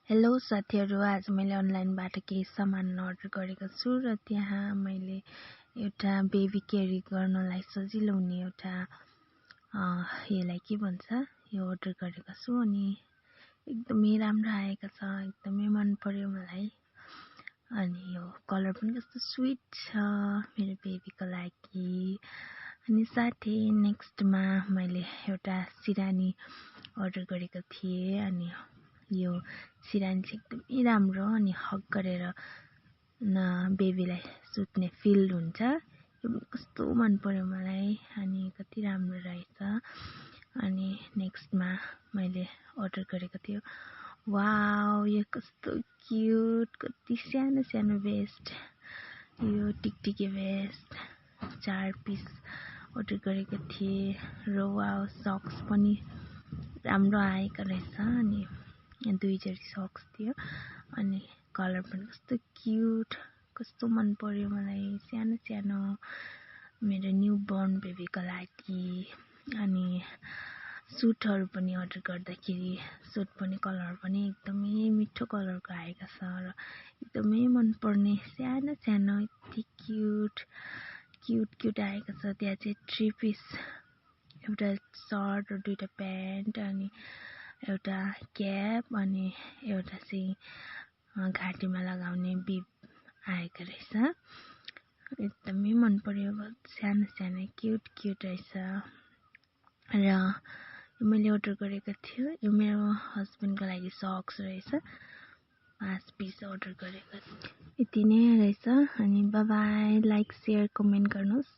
Hello साथीहरू, आज मैले अनलाइनबाट केही सामान अर्डर गरेको छु र त्यहाँ मैले एउटा बेबी क्यारी गर्नलाई सजिलो हुने एउटा यसलाई के भन्छ यो अर्डर गरेको छु अनि एकदमै राम्रो आएको छ। एकदमै मन पर्यो मलाई। अनि यो कलर पनि कस्तो स्विट छ मेरो बेबीको लागि। अनि साथै नेक्स्टमा मैले एउटा सिरानी अर्डर गरेको थिएँ अनि यो सिरानी चाहिँ एकदमै राम्रो अनि हग गरेर बेबीलाई सुत्ने फिल हुन्छ। यो कस्तो मन पर्यो मलाई अनि कति राम्रो रहेछ। अनि नेक्स्टमा मैले अर्डर गरेको थियो। वाउ, यो कस्तो क्युट, कति सानो सानो भेस्ट, यो टिकटिके भेस्ट 4 पिस अर्डर गरेको थिएँ र वाउ, सक्स पनि राम्रो आएको रहेछ। अनि 2 जोडी सक्स थियो अनि कलर पनि कस्तो क्युट, कस्तो मन पर्यो मलाई। सानो सानो मेरो न्यू बोर्न बेबीको लागि। अनि सुटहरू पनि अर्डर गर्दाखेरि सुट पनि कलर पनि एकदमै मिठो कलरको आएको छ र एकदमै मन पर्ने सानो सानो यति क्युट आएको छ। त्यहाँ चाहिँ 3 पिस, एउटा सर्ट र 2टा प्यान्ट अनि एउटा क्याप अनि एउटा चाहिँ घाँटीमा लगाउने बिब आएको रहेछ। एकदमै मन पर्यो, सानो सानो क्युट रहेछ। र मैले अर्डर गरेको थियो, यो मेरो हस्बेन्डको लागि सक्स रहेछ। 5 पिस अर्डर गरेको, यति नै रहेछ। अनि bye bye, like, share, comment गर्नुहोस्।